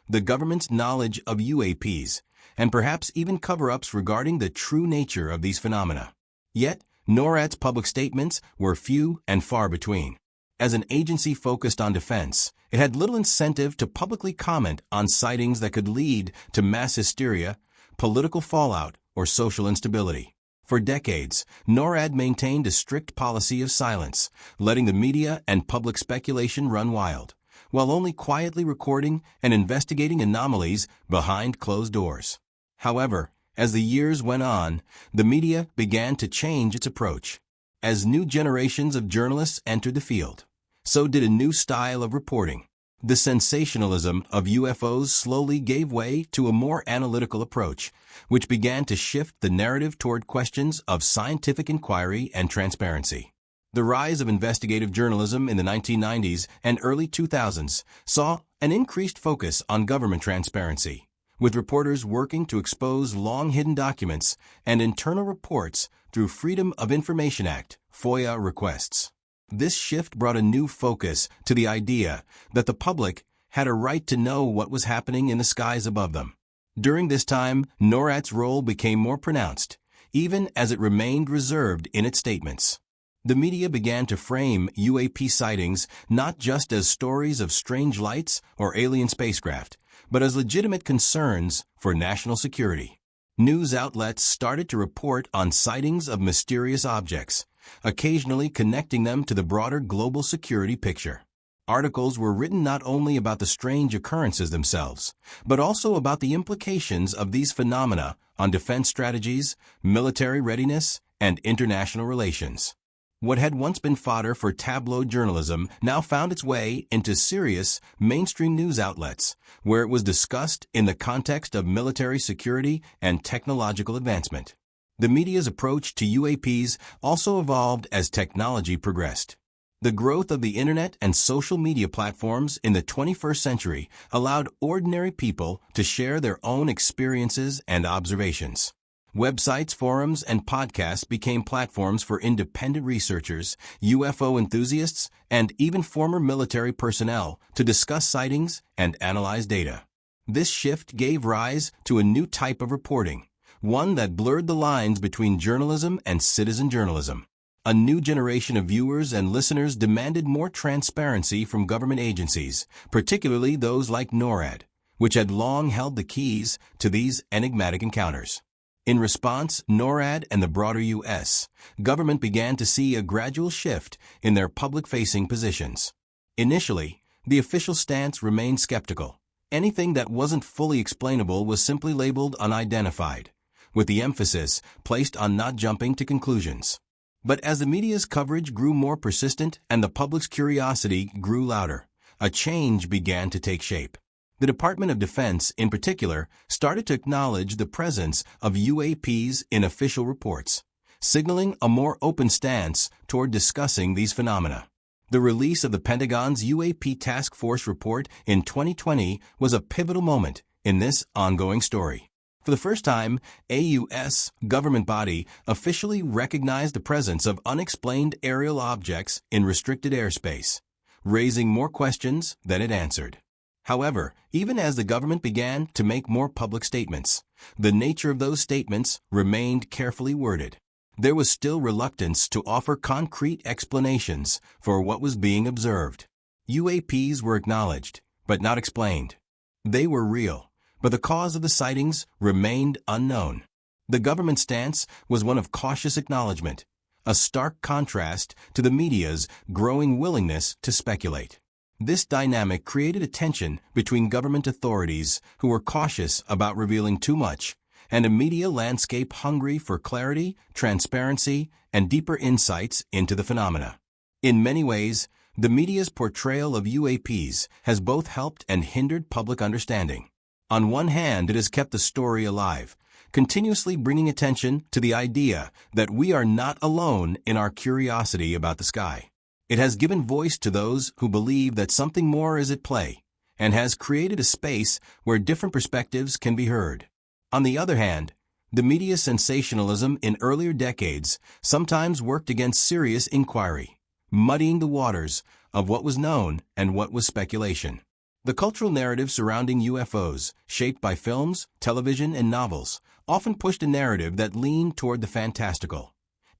the government's knowledge of UAPs, and perhaps even cover-ups regarding the true nature of these phenomena. Yet, NORAD's public statements were few and far between. As an agency focused on defense, it had little incentive to publicly comment on sightings that could lead to mass hysteria, political fallout, or social instability. For decades, NORAD maintained a strict policy of silence, letting the media and public speculation run wild, while only quietly recording and investigating anomalies behind closed doors. However, as the years went on, the media began to change its approach. As new generations of journalists entered the field, so did a new style of reporting. The sensationalism of UFOs slowly gave way to a more analytical approach, which began to shift the narrative toward questions of scientific inquiry and transparency. The rise of investigative journalism in the 1990s and early 2000s saw an increased focus on government transparency, with reporters working to expose long-hidden documents and internal reports through Freedom of Information Act (FOIA) requests. This shift brought a new focus to the idea that the public had a right to know what was happening in the skies above them. During this time, NORAD's role became more pronounced, even as it remained reserved in its statements. The media began to frame UAP sightings not just as stories of strange lights or alien spacecraft, but as legitimate concerns for national security. News outlets started to report on sightings of mysterious objects, occasionally connecting them to the broader global security picture. Articles were written not only about the strange occurrences themselves, but also about the implications of these phenomena on defense strategies, military readiness, and international relations. What had once been fodder for tabloid journalism now found its way into serious, mainstream news outlets, where it was discussed in the context of military security and technological advancement. The media's approach to UAPs also evolved as technology progressed. The growth of the internet and social media platforms in the 21st century allowed ordinary people to share their own experiences and observations. Websites, forums, and podcasts became platforms for independent researchers, UFO enthusiasts, and even former military personnel to discuss sightings and analyze data. This shift gave rise to a new type of reporting, one that blurred the lines between journalism and citizen journalism. A new generation of viewers and listeners demanded more transparency from government agencies, particularly those like NORAD, which had long held the keys to these enigmatic encounters. In response, NORAD and the broader U.S. government began to see a gradual shift in their public-facing positions. Initially, the official stance remained skeptical. Anything that wasn't fully explainable was simply labeled unidentified, with the emphasis placed on not jumping to conclusions. But as the media's coverage grew more persistent and the public's curiosity grew louder, a change began to take shape. The Department of Defense, in particular, started to acknowledge the presence of UAPs in official reports, signaling a more open stance toward discussing these phenomena. The release of the Pentagon's UAP Task Force report in 2020 was a pivotal moment in this ongoing story. For the first time, a U.S. government body officially recognized the presence of unexplained aerial objects in restricted airspace, raising more questions than it answered. However, even as the government began to make more public statements, the nature of those statements remained carefully worded. There was still reluctance to offer concrete explanations for what was being observed. UAPs were acknowledged, but not explained. They were real, but the cause of the sightings remained unknown. The government stance was one of cautious acknowledgement, a stark contrast to the media's growing willingness to speculate. This dynamic created a tension between government authorities who were cautious about revealing too much and a media landscape hungry for clarity, transparency, and deeper insights into the phenomena. In many ways, the media's portrayal of UAPs has both helped and hindered public understanding. On one hand, it has kept the story alive, continuously bringing attention to the idea that we are not alone in our curiosity about the sky. It has given voice to those who believe that something more is at play, and has created a space where different perspectives can be heard. On the other hand, the media's sensationalism in earlier decades sometimes worked against serious inquiry, muddying the waters of what was known and what was speculation. The cultural narrative surrounding UFOs, shaped by films, television, and novels, often pushed a narrative that leaned toward the fantastical.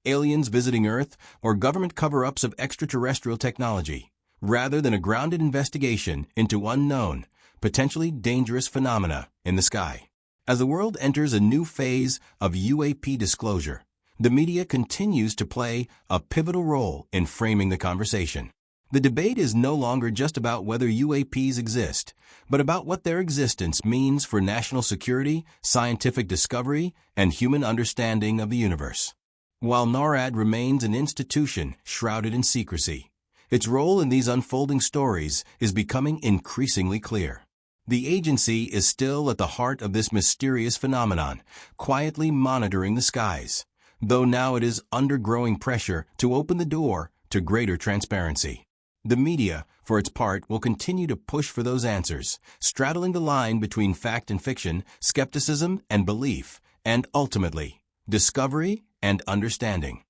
Aliens visiting Earth or government cover-ups of extraterrestrial technology, rather than a grounded investigation into unknown, potentially dangerous phenomena in the sky. As the world enters a new phase of UAP disclosure, the media continues to play a pivotal role in framing the conversation. The debate is no longer just about whether UAPs exist, but about what their existence means for national security, scientific discovery, and human understanding of the universe. While NORAD remains an institution shrouded in secrecy, its role in these unfolding stories is becoming increasingly clear. The agency is still at the heart of this mysterious phenomenon, quietly monitoring the skies, though now it is under growing pressure to open the door to greater transparency. The media, for its part, will continue to push for those answers, straddling the line between fact and fiction, skepticism and belief, and ultimately, discovery and understanding.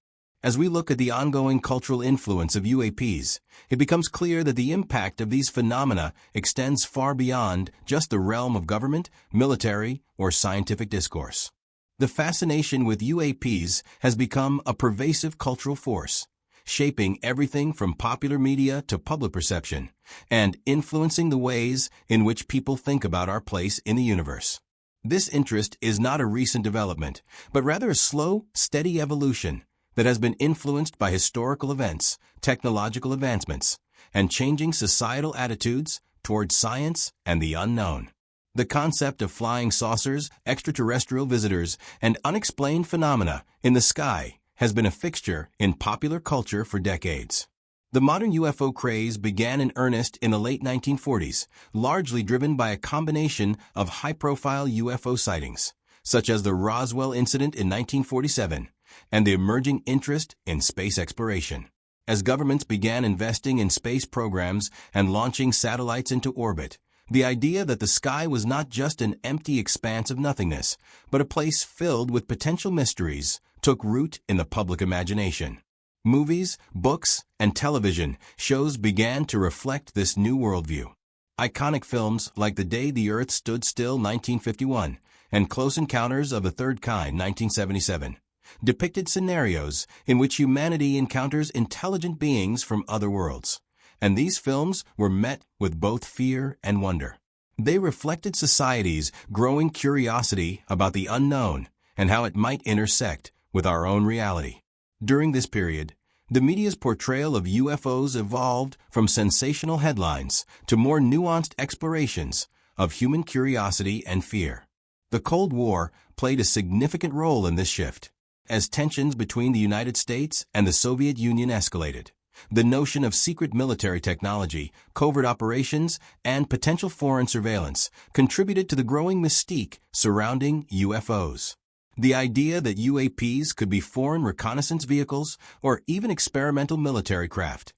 As we look at the ongoing cultural influence of UAPs, it becomes clear that the impact of these phenomena extends far beyond just the realm of government, military, or scientific discourse. The fascination with UAPs has become a pervasive cultural force, shaping everything from popular media to public perception, and influencing the ways in which people think about our place in the universe. This interest is not a recent development, but rather a slow, steady evolution that has been influenced by historical events, technological advancements, and changing societal attitudes towards science and the unknown. The concept of flying saucers, extraterrestrial visitors, and unexplained phenomena in the sky has been a fixture in popular culture for decades. The modern UFO craze began in earnest in the late 1940s, largely driven by a combination of high-profile UFO sightings, such as the Roswell incident in 1947, and the emerging interest in space exploration. As governments began investing in space programs and launching satellites into orbit, the idea that the sky was not just an empty expanse of nothingness, but a place filled with potential mysteries, took root in the public imagination. Movies, books, and television shows began to reflect this new worldview. Iconic films like The Day the Earth Stood Still 1951 and Close Encounters of the Third Kind 1977 depicted scenarios in which humanity encounters intelligent beings from other worlds, and these films were met with both fear and wonder. They reflected society's growing curiosity about the unknown and how it might intersect with our own reality. During this period, the media's portrayal of UFOs evolved from sensational headlines to more nuanced explorations of human curiosity and fear. The Cold War played a significant role in this shift. As tensions between the United States and the Soviet Union escalated, the notion of secret military technology, covert operations, and potential foreign surveillance contributed to the growing mystique surrounding UFOs. The idea that UAPs could be foreign reconnaissance vehicles or even experimental military craft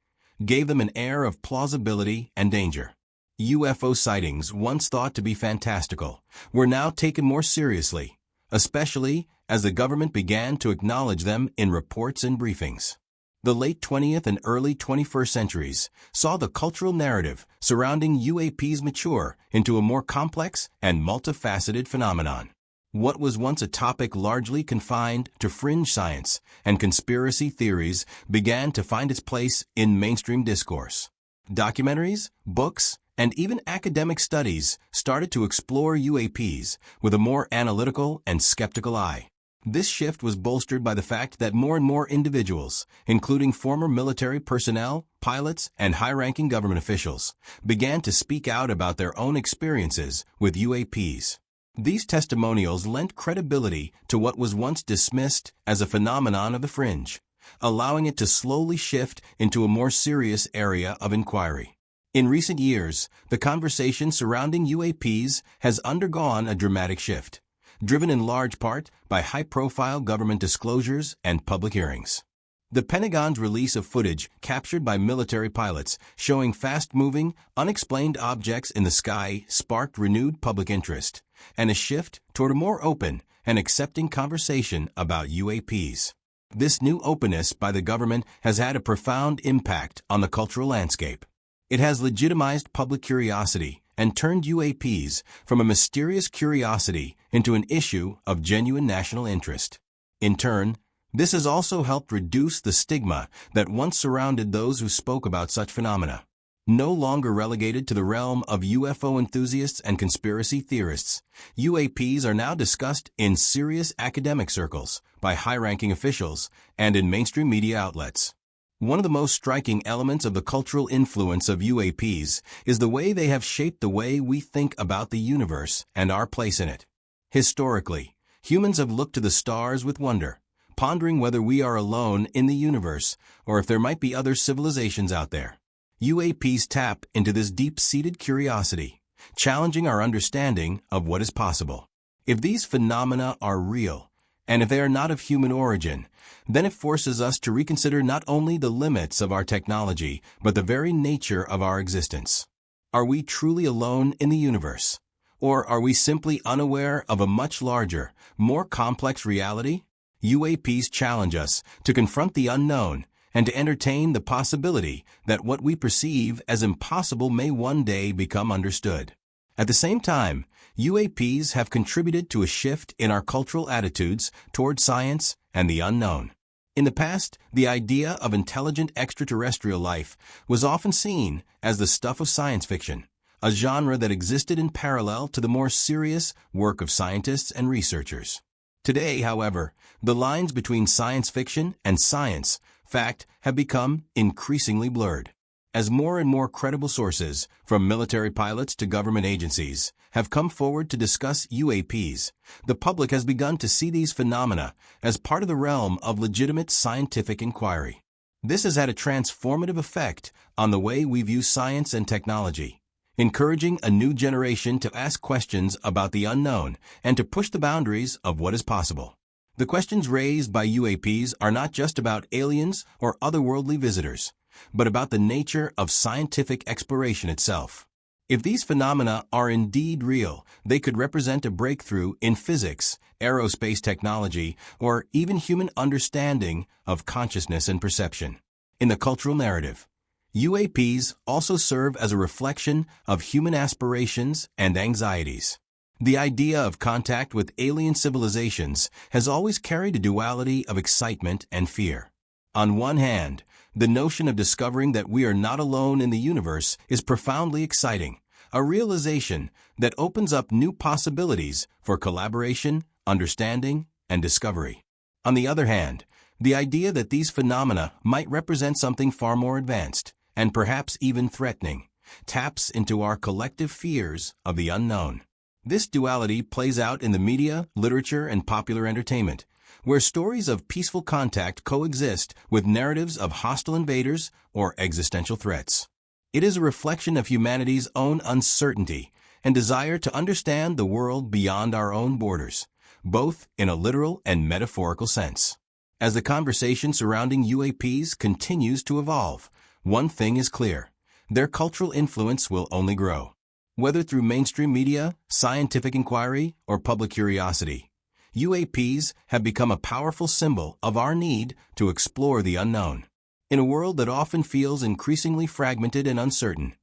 gave them an air of plausibility and danger. UFO sightings, once thought to be fantastical, were now taken more seriously, especially as the government began to acknowledge them in reports and briefings. The late 20th and early 21st centuries saw the cultural narrative surrounding UAPs mature into a more complex and multifaceted phenomenon. What was once a topic largely confined to fringe science and conspiracy theories began to find its place in mainstream discourse. Documentaries, books, and even academic studies started to explore UAPs with a more analytical and skeptical eye. This shift was bolstered by the fact that more and more individuals, including former military personnel, pilots, and high-ranking government officials, began to speak out about their own experiences with UAPs. These testimonials lent credibility to what was once dismissed as a phenomenon of the fringe, allowing it to slowly shift into a more serious area of inquiry. In recent years, the conversation surrounding UAPs has undergone a dramatic shift, driven in large part by high-profile government disclosures and public hearings. The Pentagon's release of footage captured by military pilots showing fast-moving, unexplained objects in the sky sparked renewed public interest and a shift toward a more open and accepting conversation about UAPs. This new openness by the government has had a profound impact on the cultural landscape. It has legitimized public curiosity and turned UAPs from a mysterious curiosity into an issue of genuine national interest. In turn, this has also helped reduce the stigma that once surrounded those who spoke about such phenomena. No longer relegated to the realm of UFO enthusiasts and conspiracy theorists, UAPs are now discussed in serious academic circles, by high-ranking officials, and in mainstream media outlets. One of the most striking elements of the cultural influence of UAPs is the way they have shaped the way we think about the universe and our place in it. Historically, humans have looked to the stars with wonder, pondering whether we are alone in the universe or if there might be other civilizations out there. UAPs tap into this deep-seated curiosity, challenging our understanding of what is possible. If these phenomena are real, and if they are not of human origin, then it forces us to reconsider not only the limits of our technology, but the very nature of our existence. Are we truly alone in the universe? Or are we simply unaware of a much larger, more complex reality? UAPs challenge us to confront the unknown and to entertain the possibility that what we perceive as impossible may one day become understood. At the same time, UAPs have contributed to a shift in our cultural attitudes toward science and the unknown. In the past, the idea of intelligent extraterrestrial life was often seen as the stuff of science fiction, a genre that existed in parallel to the more serious work of scientists and researchers. Today, however, the lines between science fiction and science fact have become increasingly blurred. As more and more credible sources, from military pilots to government agencies, have come forward to discuss UAPs, the public has begun to see these phenomena as part of the realm of legitimate scientific inquiry. This has had a transformative effect on the way we view science and technology, encouraging a new generation to ask questions about the unknown and to push the boundaries of what is possible. The questions raised by UAPs are not just about aliens or otherworldly visitors, but about the nature of scientific exploration itself. If these phenomena are indeed real, they could represent a breakthrough in physics, aerospace technology, or even human understanding of consciousness and perception. In the cultural narrative, UAPs also serve as a reflection of human aspirations and anxieties. The idea of contact with alien civilizations has always carried a duality of excitement and fear. On one hand, the notion of discovering that we are not alone in the universe is profoundly exciting, a realization that opens up new possibilities for collaboration, understanding, and discovery. On the other hand, the idea that these phenomena might represent something far more advanced, and perhaps even threatening, taps into our collective fears of the unknown. This duality plays out in the media, literature, and popular entertainment, where stories of peaceful contact coexist with narratives of hostile invaders or existential threats. It is a reflection of humanity's own uncertainty and desire to understand the world beyond our own borders, both in a literal and metaphorical sense. As the conversation surrounding UAPs continues to evolve, one thing is clear: their cultural influence will only grow. Whether through mainstream media, scientific inquiry, or public curiosity, UAPs have become a powerful symbol of our need to explore the unknown. In a world that often feels increasingly fragmented and uncertain,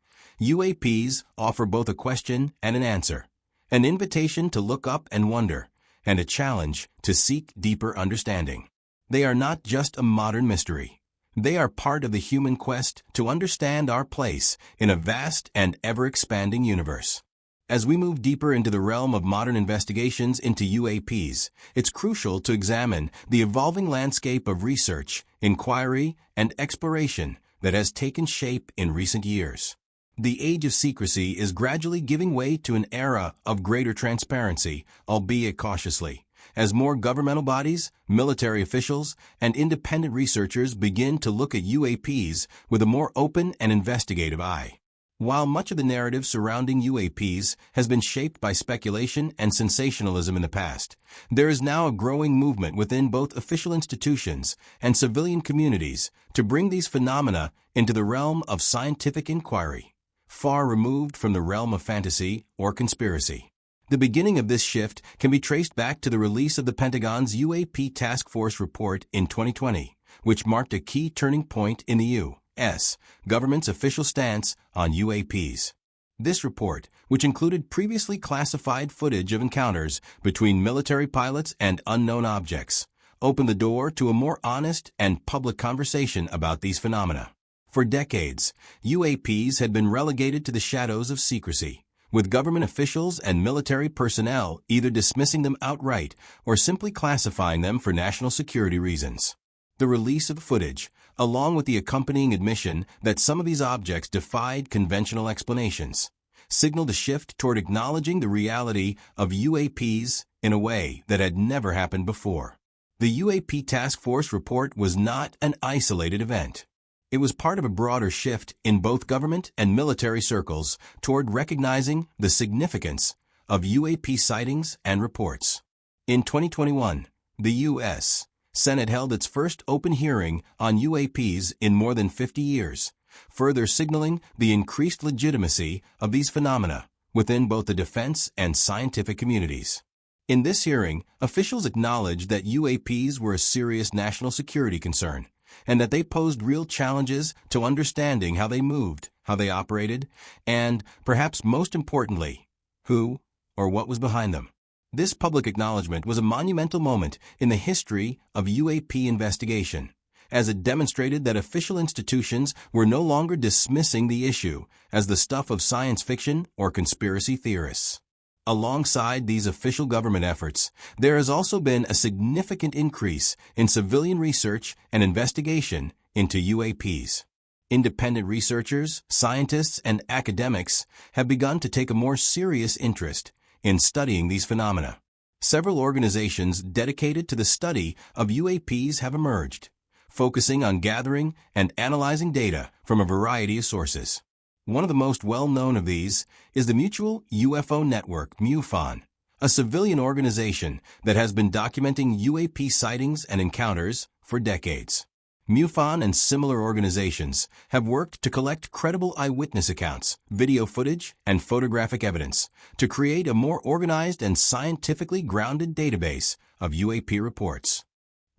UAPs offer both a question and an answer, an invitation to look up and wonder, and a challenge to seek deeper understanding. They are not just a modern mystery. They are part of the human quest to understand our place in a vast and ever-expanding universe. As we move deeper into the realm of modern investigations into UAPs, it's crucial to examine the evolving landscape of research, inquiry, and exploration that has taken shape in recent years. The age of secrecy is gradually giving way to an era of greater transparency, albeit cautiously, as more governmental bodies, military officials, and independent researchers begin to look at UAPs with a more open and investigative eye. While much of the narrative surrounding UAPs has been shaped by speculation and sensationalism in the past, there is now a growing movement within both official institutions and civilian communities to bring these phenomena into the realm of scientific inquiry, far removed from the realm of fantasy or conspiracy. The beginning of this shift can be traced back to the release of the Pentagon's UAP Task Force report in 2020, which marked a key turning point in the U.S. government's official stance on UAPs. This report, which included previously classified footage of encounters between military pilots and unknown objects, opened the door to a more honest and public conversation about these phenomena. For decades, UAPs had been relegated to the shadows of secrecy, with government officials and military personnel either dismissing them outright or simply classifying them for national security reasons. The release of footage, along with the accompanying admission that some of these objects defied conventional explanations, signaled a shift toward acknowledging the reality of UAPs in a way that had never happened before. The UAP Task Force report was not an isolated event. It was part of a broader shift in both government and military circles toward recognizing the significance of UAP sightings and reports. In 2021, the U.S. Senate held its first open hearing on UAPs in more than 50 years, further signaling the increased legitimacy of these phenomena within both the defense and scientific communities. In this hearing, officials acknowledged that UAPs were a serious national security concern, and that they posed real challenges to understanding how they moved, how they operated, and, perhaps most importantly, who or what was behind them. This public acknowledgement was a monumental moment in the history of UAP investigation, as it demonstrated that official institutions were no longer dismissing the issue as the stuff of science fiction or conspiracy theorists. Alongside these official government efforts, there has also been a significant increase in civilian research and investigation into UAPs. Independent researchers, scientists, and academics have begun to take a more serious interest in studying these phenomena. Several organizations dedicated to the study of UAPs have emerged, focusing on gathering and analyzing data from a variety of sources. One of the most well-known of these is the Mutual UFO Network, MUFON, a civilian organization that has been documenting UAP sightings and encounters for decades. MUFON and similar organizations have worked to collect credible eyewitness accounts, video footage, and photographic evidence to create a more organized and scientifically grounded database of UAP reports.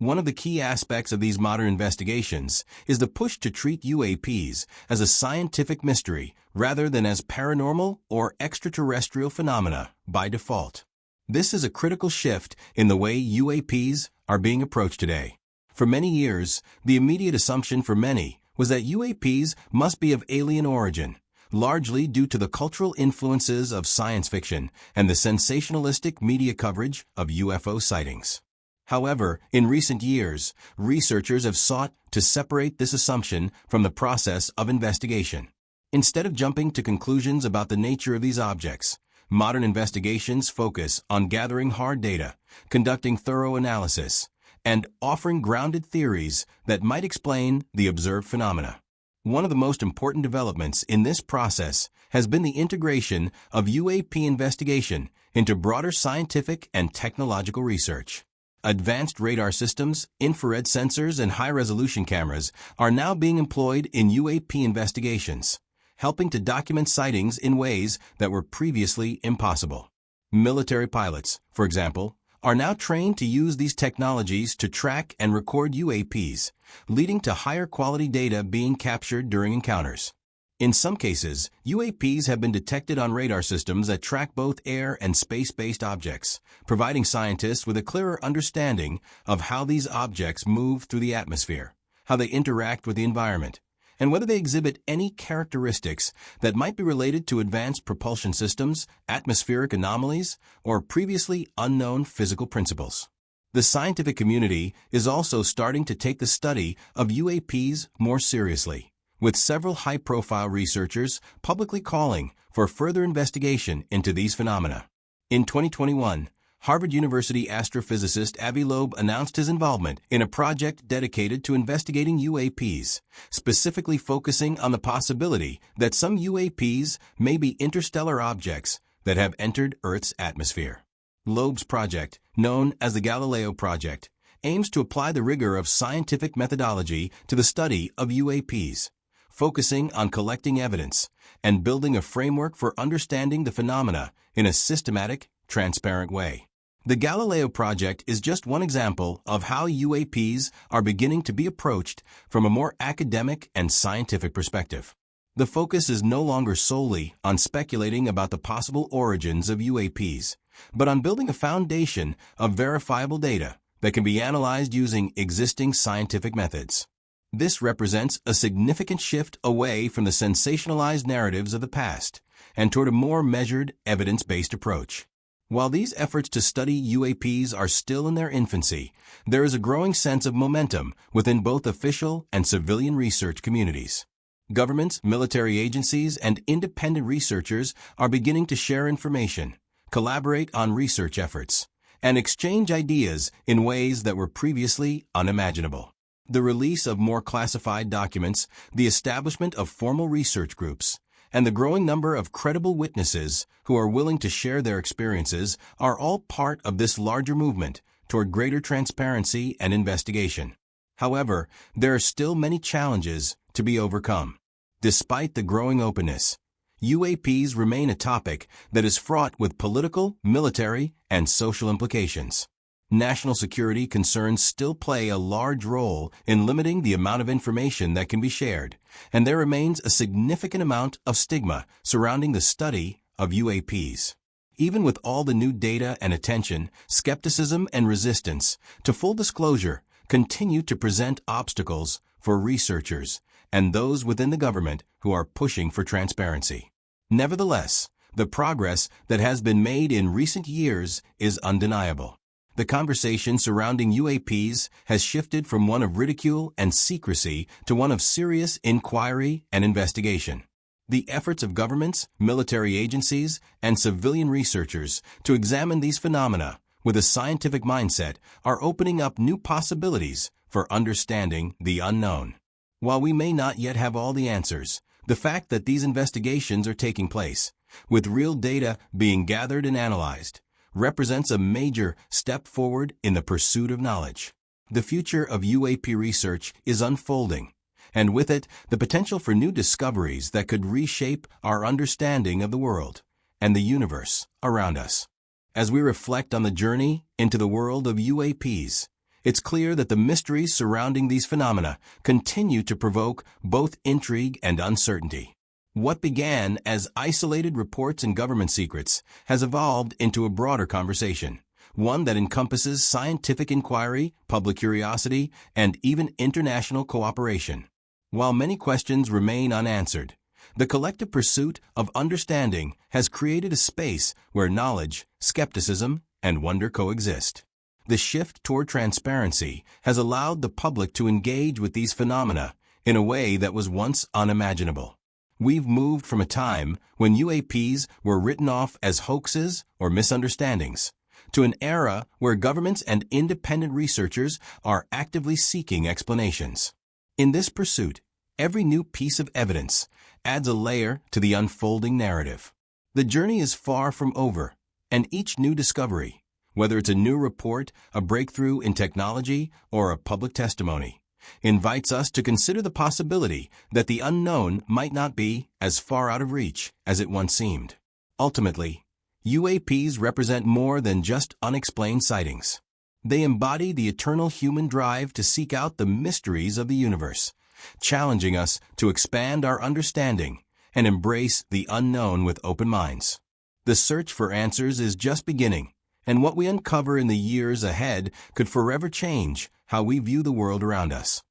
One of the key aspects of these modern investigations is the push to treat UAPs as a scientific mystery rather than as paranormal or extraterrestrial phenomena by default. This is a critical shift in the way UAPs are being approached today. For many years, the immediate assumption for many was that UAPs must be of alien origin, largely due to the cultural influences of science fiction and the sensationalistic media coverage of UFO sightings. However, in recent years, researchers have sought to separate this assumption from the process of investigation. Instead of jumping to conclusions about the nature of these objects, Modern investigations focus on gathering hard data, conducting thorough analysis, and offering grounded theories that might explain the observed phenomena. One of the most important developments in this process has been the integration of UAP investigation into broader scientific and technological research. Advanced radar systems, infrared sensors, and high-resolution cameras are now being employed in UAP investigations, helping to document sightings in ways that were previously impossible. Military pilots, for example, are now trained to use these technologies to track and record UAPs, leading to higher quality data being captured during encounters. In some cases, UAPs have been detected on radar systems that track both air and space-based objects, providing scientists with a clearer understanding of how these objects move through the atmosphere, how they interact with the environment, and whether they exhibit any characteristics that might be related to advanced propulsion systems, atmospheric anomalies, or previously unknown physical principles. The scientific community is also starting to take the study of UAPs more seriously, with several high-profile researchers publicly calling for further investigation into these phenomena. In 2021, Harvard University astrophysicist Avi Loeb announced his involvement in a project dedicated to investigating UAPs, specifically focusing on the possibility that some UAPs may be interstellar objects that have entered Earth's atmosphere. Loeb's project, known as the Galileo Project, aims to apply the rigor of scientific methodology to the study of UAPs, focusing on collecting evidence and building a framework for understanding the phenomena in a systematic, transparent way. The Galileo Project is just one example of how UAPs are beginning to be approached from a more academic and scientific perspective. The focus is no longer solely on speculating about the possible origins of UAPs, but on building a foundation of verifiable data that can be analyzed using existing scientific methods. This represents a significant shift away from the sensationalized narratives of the past and toward a more measured, evidence-based approach. While these efforts to study UAPs are still in their infancy, there is a growing sense of momentum within both official and civilian research communities. Governments, military agencies, and independent researchers are beginning to share information, collaborate on research efforts, and exchange ideas in ways that were previously unimaginable. The release of more classified documents, the establishment of formal research groups, and the growing number of credible witnesses who are willing to share their experiences are all part of this larger movement toward greater transparency and investigation. However, there are still many challenges to be overcome. Despite the growing openness, UAPs remain a topic that is fraught with political, military, and social implications. National security concerns still play a large role in limiting the amount of information that can be shared, and there remains a significant amount of stigma surrounding the study of UAPs. Even with all the new data and attention, skepticism and resistance to full disclosure continue to present obstacles for researchers and those within the government who are pushing for transparency. Nevertheless, the progress that has been made in recent years is undeniable. The conversation surrounding UAPs has shifted from one of ridicule and secrecy to one of serious inquiry and investigation. The efforts of governments, military agencies, and civilian researchers to examine these phenomena with a scientific mindset are opening up new possibilities for understanding the unknown. While we may not yet have all the answers, the fact that these investigations are taking place, with real data being gathered and analyzed, represents a major step forward in the pursuit of knowledge. The future of UAP research is unfolding, and with it, the potential for new discoveries that could reshape our understanding of the world and the universe around us. As we reflect on the journey into the world of UAPs, it's clear that the mysteries surrounding these phenomena continue to provoke both intrigue and uncertainty. What began as isolated reports and government secrets has evolved into a broader conversation, one that encompasses scientific inquiry, public curiosity, and even international cooperation. While many questions remain unanswered, the collective pursuit of understanding has created a space where knowledge, skepticism, and wonder coexist. The shift toward transparency has allowed the public to engage with these phenomena in a way that was once unimaginable. We've moved from a time when UAPs were written off as hoaxes or misunderstandings to an era where governments and independent researchers are actively seeking explanations. In this pursuit, every new piece of evidence adds a layer to the unfolding narrative. The journey is far from over, and each new discovery, whether it's a new report, a breakthrough in technology, or a public testimony, invites us to consider the possibility that the unknown might not be as far out of reach as it once seemed. Ultimately, UAPs represent more than just unexplained sightings. They embody the eternal human drive to seek out the mysteries of the universe, challenging us to expand our understanding and embrace the unknown with open minds. The search for answers is just beginning, and what we uncover in the years ahead could forever change how we view the world around us.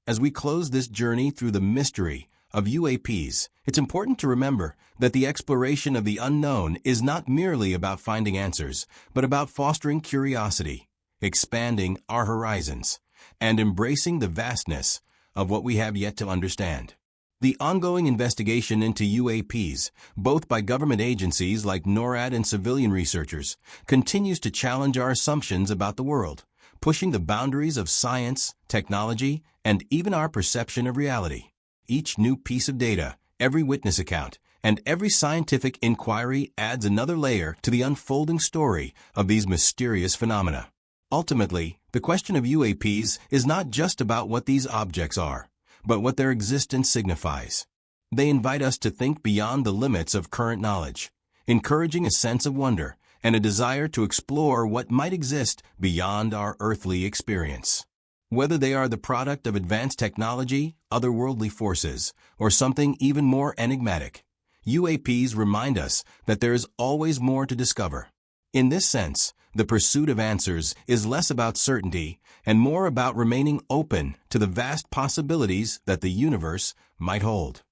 As we close this journey through the mystery of UAPs, it's important to remember that the exploration of the unknown is not merely about finding answers, but about fostering curiosity, expanding our horizons, and embracing the vastness of what we have yet to understand. The ongoing investigation into UAPs, both by government agencies like NORAD and civilian researchers, continues to challenge our assumptions about the world, pushing the boundaries of science, technology, and even our perception of reality. Each new piece of data, every witness account, and every scientific inquiry adds another layer to the unfolding story of these mysterious phenomena. Ultimately, the question of UAPs is not just about what these objects are, but what their existence signifies. They invite us to think beyond the limits of current knowledge, encouraging a sense of wonder and a desire to explore what might exist beyond our earthly experience. Whether they are the product of advanced technology, otherworldly forces, or something even more enigmatic, UAPs remind us that there is always more to discover. In this sense, the pursuit of answers is less about certainty and more about remaining open to the vast possibilities that the universe might hold.